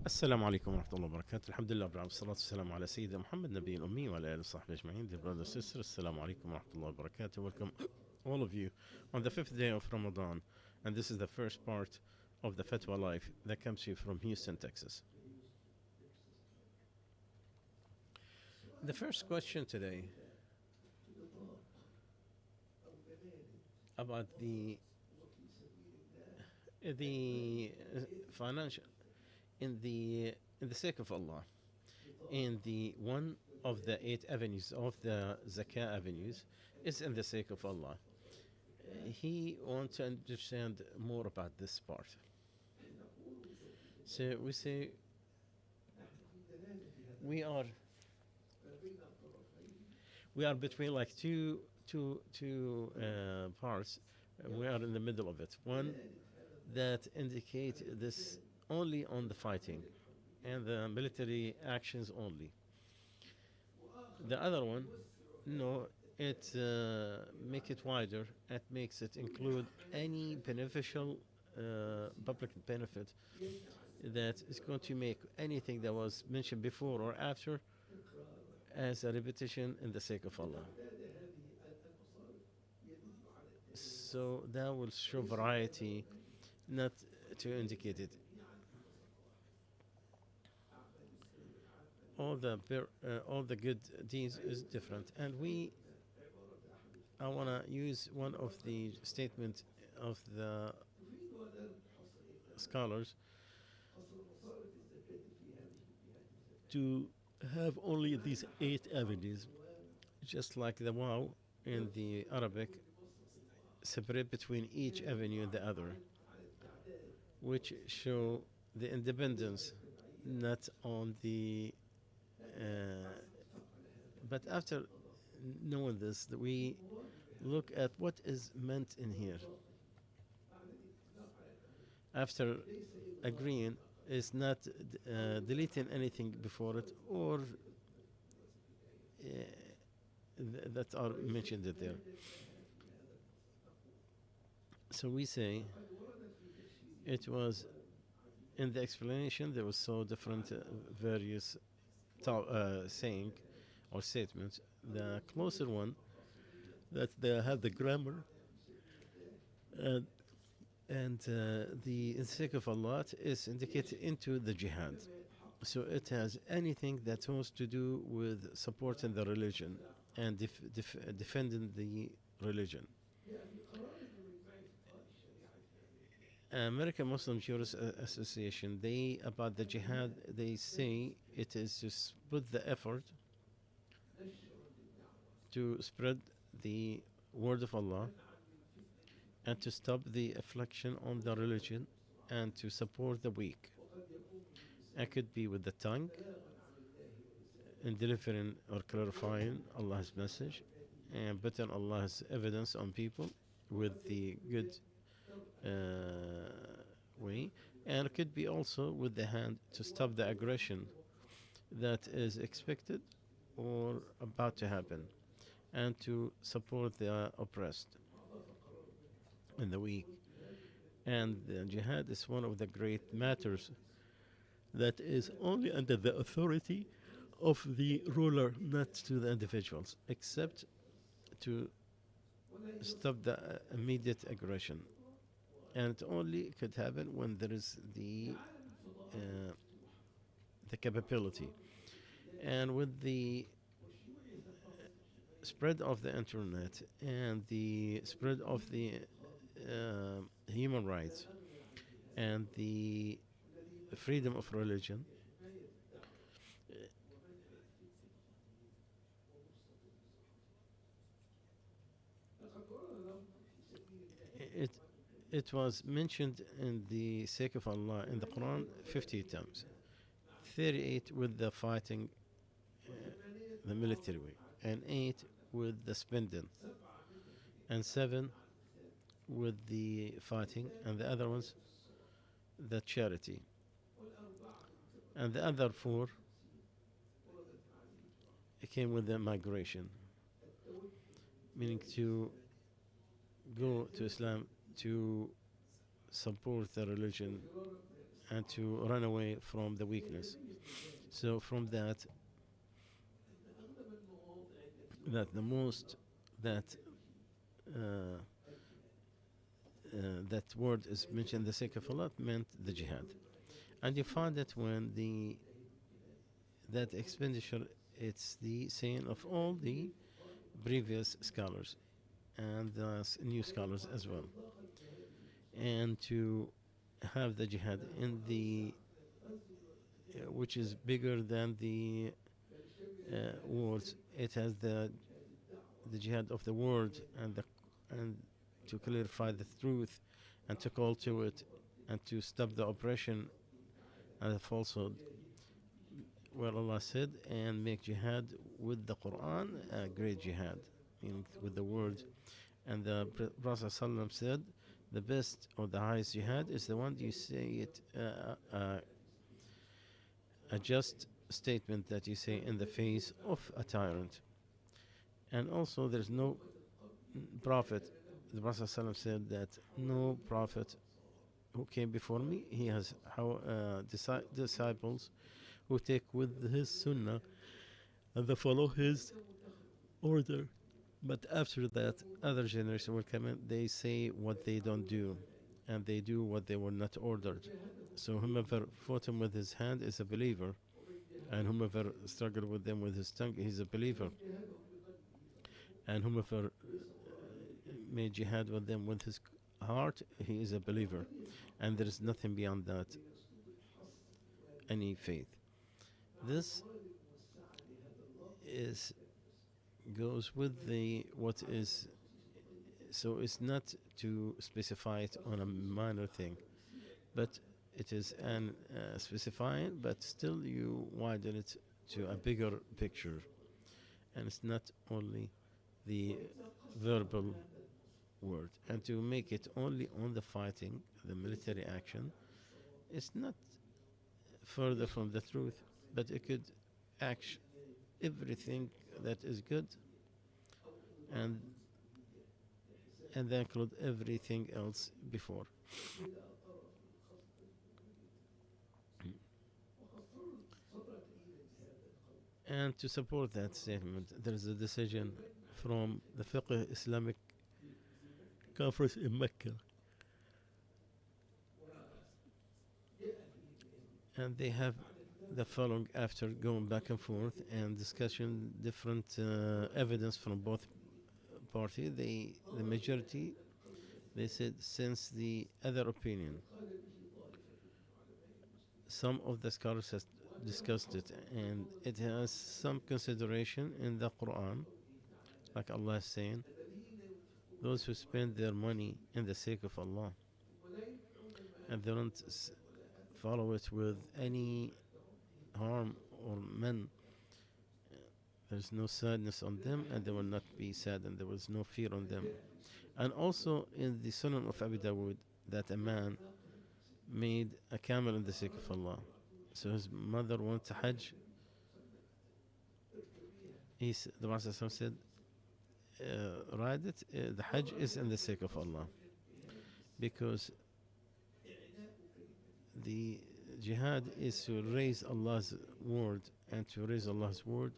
السلام عليكم ورحمة الله وبركاته. الحمد لله رب العالمين والصلاة والسلام على سيدنا محمد نبي الأمي وعلى آله وصحبه أجمعين. Dear brothers and sisters, السلام عليكم ورحمة الله وبركاته. Welcome all of you on the fifth day of Ramadan, and this is the first part of the Fatwa Life that comes to you from Houston, Texas. The first question today about the financial in the sake of Allah, in the one of the 8 avenues of the zakah avenues is in the sake of Allah. He wants to understand more about this part. So we say we are between like two parts. We are in the middle of it. One that indicate this only on the fighting and the military actions only. The other one, no, it make it wider. It makes it include any beneficial public benefit that is going to make anything that was mentioned before or after as a repetition in the sake of Allah. So that will show variety, not to indicate it. All the good deeds is different, and I want to use one of the statements of the scholars to have only these 8 avenues, just like the wow in the Arabic, separate between each avenue and the other, which show the independence, not on the but after knowing this, we look at what is meant in here. After agreeing, is not deleting anything before it or that are mentioned there. So we say it was in the explanation there was so different various saying or statements. The closer one that they have the grammar and the sake of Allah is indicated into the jihad. So it has anything that has to do with supporting the religion and defending the religion. American Muslim Jurist Association, they about the jihad, they say it is to put the effort to spread the word of Allah and to stop the affliction on the religion and to support the weak. It could be with the tongue in delivering or clarifying Allah's message and putting Allah's evidence on people with the good way, and it could be also with the hand to stop the aggression that is expected or about to happen and to support the oppressed and the weak. And the jihad is one of the great matters that is only under the authority of the ruler, not to the individuals, except to stop the immediate aggression. And it only could happen when there is the capability. And with the spread of the internet and the spread of the human rights and the freedom of religion, it was mentioned in the sake of Allah in the Quran 50 times, 38 with the fighting, the military way, and 8 with the spending, and 7 with the fighting, and the other ones the charity, and the other 4 came with the migration, meaning to go to Islam to support the religion and to run away from the weakness. So from that, that the most that uh, that word is mentioned, the sake of Allah, meant the jihad. And you find that when the that expenditure, it's the saying of all the previous scholars and new scholars as well. And to have the jihad in the which is bigger than the words. It has the jihad of the word and to clarify the truth and to call to it and to stop the oppression and the falsehood. Well, Allah said, and make jihad with the Quran, a great jihad, meaning with the word. And the Prophet ﷺ said, the best or the highest jihad is the one you say it, a just statement that you say in the face of a tyrant. And also, there's no prophet. The Prophet ﷺ said that no prophet who came before me, he has disciples who take with his sunnah and they follow his order. But after that, other generation will come in, they say what they don't do, and they do what they were not ordered. So whomever fought him with his hand is a believer, and whomever struggled with them with his tongue, he's a believer. And whomever made jihad with them with his heart, he is a believer. And there is nothing beyond that, any faith. This is goes with the what is, so it's not to specify it on a minor thing, but it is an specifying, but still you widen it to a bigger picture, and it's not only the verbal word. And to make it only on the fighting, the military action, it's not further from the truth, but it could act everything that is good and then include everything else before. And to support that statement, there is a decision from the Fiqh Islamic conference in Mecca, and they have the following after going back and forth and discussing different evidence from both parties. The majority, they said, since the other opinion, some of the scholars has discussed it, and it has some consideration in the Quran, like Allah is saying, those who spend their money in the sake of Allah and they don't follow it with any harm or men, there's no sadness on them and they will not be sad, and there was no fear on them. And also in the Sunan of Abu Dawood, that a man made a camel in the sake of Allah. So his mother went to Hajj. The Prophet said, ride it, the Hajj is in the sake of Allah, because the jihad is to raise Allah's word, and to raise Allah's word,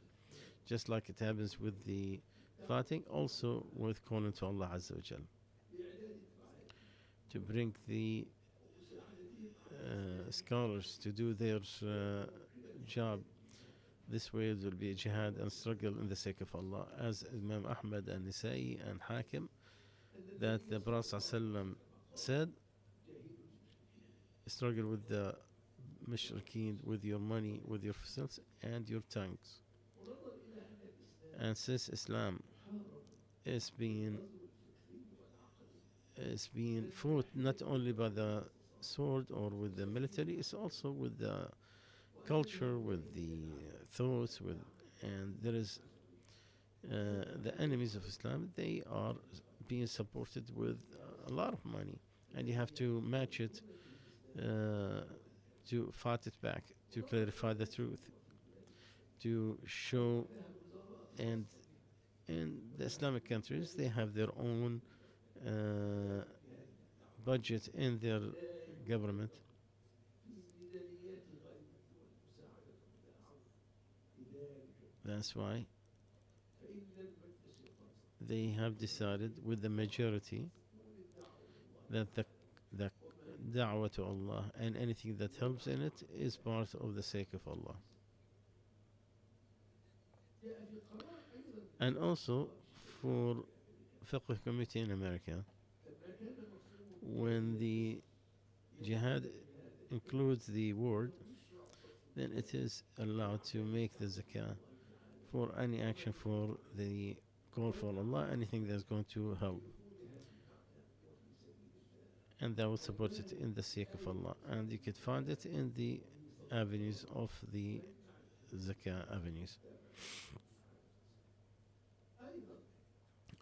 just like it happens with the fighting, also with calling to Allah Azza wa Jal, to bring the scholars to do their job. This way there will be a jihad and struggle in the sake of Allah, as Imam Ahmad and Nisa'i and Hakim, that the Prophet ﷺ said, struggle with the Mushrikeen with your money, with your selves and your tongues. And since Islam is being fought not only by the sword or with the military, it's also with the culture, with the thoughts, and there is the enemies of Islam, they are being supported with a lot of money, and you have to match it to fight it back, to clarify the truth, to show. And in the Islamic countries, they have their own budget in their government, That's why they have decided with the majority that the da'wah to Allah and anything that helps in it is part of the sake of Allah. And also for fiqh committee in America, when the jihad includes the word, then it is allowed to make the zakah for any action for the call for Allah, anything that's going to help. And that will support it in the sake of Allah. And you could find it in the avenues of the zakah avenues.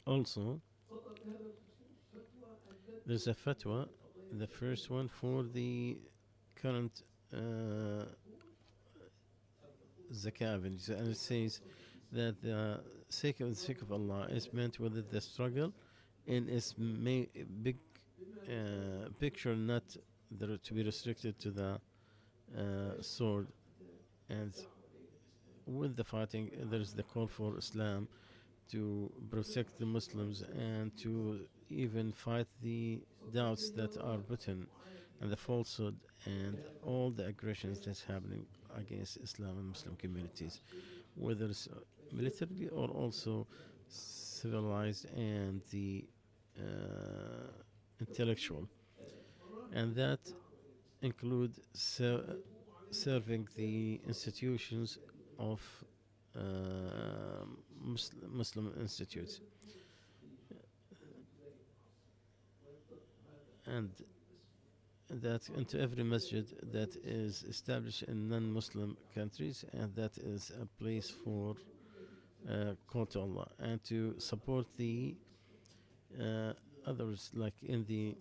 Also, there's a fatwa, the first one for the current zakah avenues, and it says that the sake of Allah is meant with the struggle in its big picture, not to be restricted to the sword. And with the fighting, there's the call for Islam to protect the Muslims and to even fight the doubts that are written and the falsehood and all the aggressions that's happening against Islam and Muslim communities, whether it's militarily or also civilized and the intellectual. And that include serving the institutions of Muslim institutes, and that into every masjid that is established in non-Muslim countries, and that is a place for call to Allah, and to support the others, like in the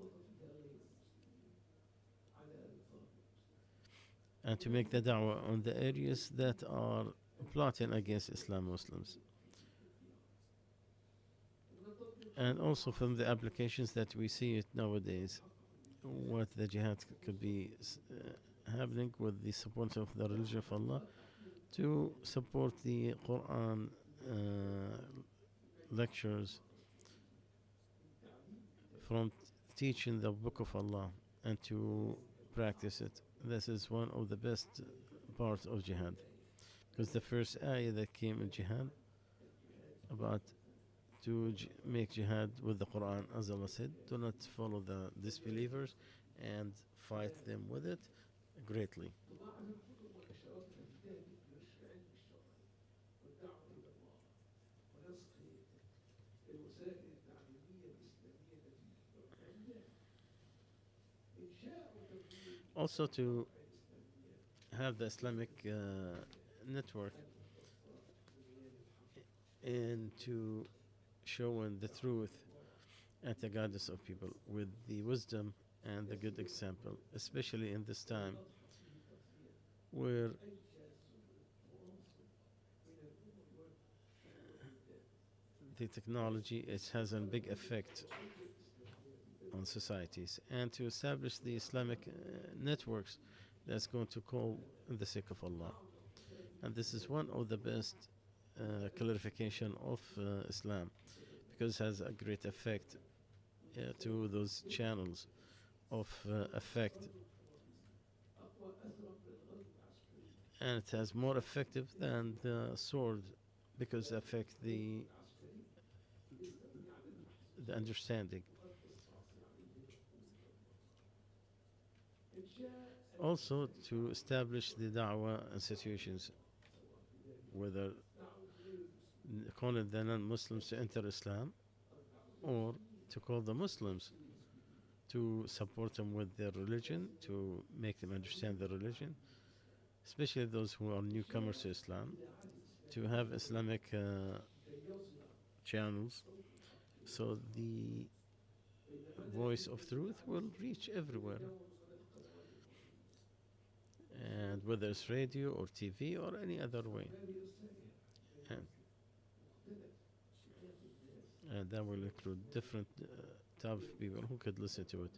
and to make the da'wah on the areas that are plotting against Islam Muslims. And also from the applications that we see it nowadays, what the jihad could be happening with the support of the religion of Allah to support the Quran lectures, from teaching the book of Allah and to practice it. This is one of the best parts of jihad, because the first ayah that came in jihad about to make jihad with the Quran, as Allah said, do not follow the disbelievers and fight them with it greatly. Also to have the Islamic network and to showing the truth and the guidance of people with the wisdom and the good example, especially in this time where the technology has a big effect on societies, and to establish the Islamic networks that's going to call in the sake of Allah. And this is one of the best clarification of Islam, because it has a great effect to those channels of effect, and it has more effective than the sword, because it affects the understanding. Also to establish the da'wah institutions, whether calling the non-Muslims to enter Islam or to call the Muslims to support them with their religion, to make them understand their religion, especially those who are newcomers to Islam, to have Islamic channels, so the voice of truth will reach everywhere, and whether it's radio or TV or any other way, and that will include different type of people who could listen to it,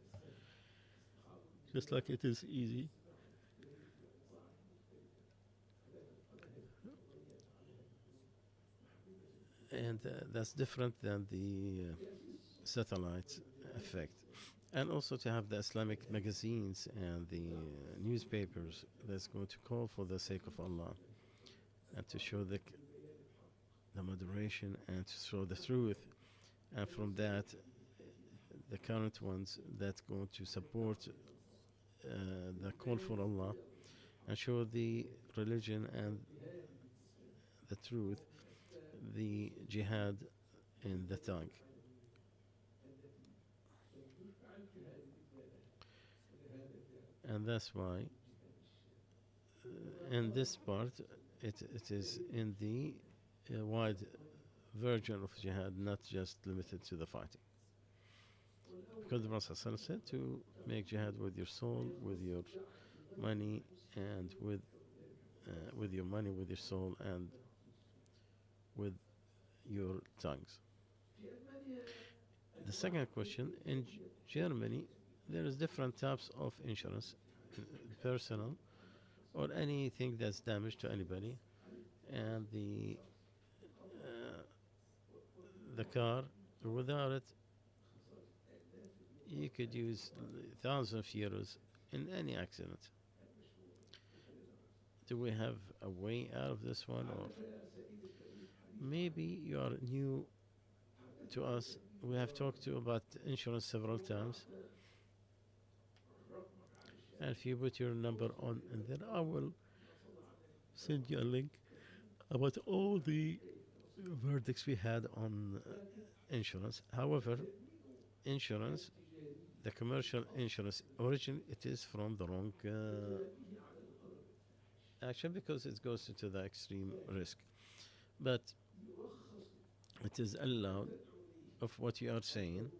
just like it is easy and that's different than the satellite effect. And also to have the Islamic magazines and the newspapers that's going to call for the sake of Allah and to show the moderation and to show the truth. And from that, the current ones that's going to support the call for Allah and show the religion and the truth, the jihad in the tongue. And that's why in this part it is in the wide version of jihad, not just limited to the fighting. Because the Prophet said to make jihad with your soul, with your money, and with your money, with your soul, and with your tongues. The second question, in Germany, there is different types of insurance, personal or anything that's damage to anybody, and the car. Without it, you could use thousands of euros in any accident. Do we have a way out of this one, or maybe you are new to us? We have talked to you about insurance several times. And if you put your number on, and then I will send you a link about all the verdicts we had on insurance. However, insurance, the commercial insurance, origin it is from the wrong action because it goes into the extreme risk. But it is allowed of what you are saying,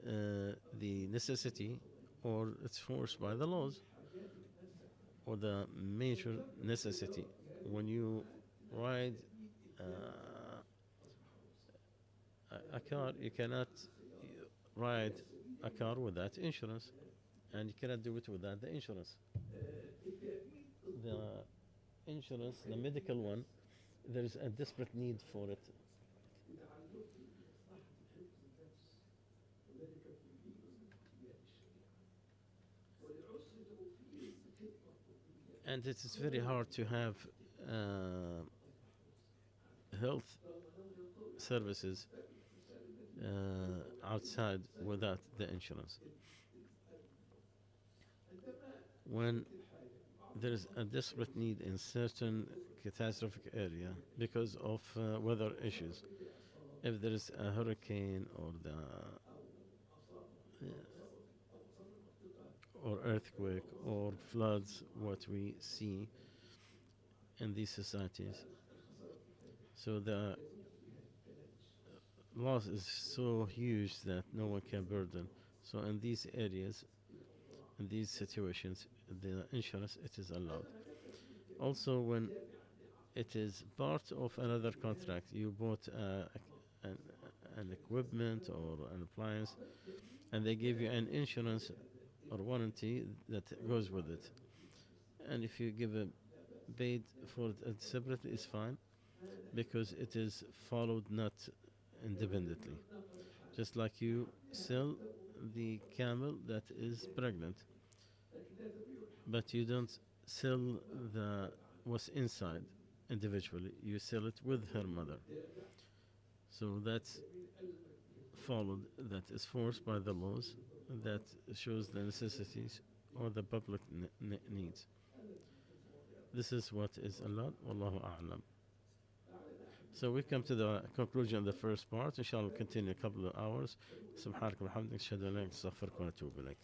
the necessity, or it's forced by the laws, or the major necessity. When you ride a car, you cannot ride a car without insurance, and you cannot do it without the insurance. The insurance, the medical one, there is a desperate need for it. And it is very hard to have health services outside without the insurance. When there is a desperate need in certain catastrophic area because of weather issues, if there is a hurricane or or earthquake or floods, what we see in these societies, so the loss is so huge that no one can burden. So in these areas, in these situations, the insurance it is allowed. Also, when it is part of another contract, you bought an, an equipment or an appliance, and they give you an insurance or warranty that goes with it. And if you give a paid for it separately, it's fine because it is followed not independently. Just like you sell the camel that is pregnant, but you don't sell the what's inside individually. You sell it with her mother. So that's followed. That is forced by the laws. That shows the necessities or the public needs. This is what is allowed. Wallahu a'lam. So we come to the conclusion of the first part. Inshallah, we'll continue a couple of hours. سبحانك وبحمدك أشهد أن لا إله إلا أنت أستغفرك وأتوب إليك.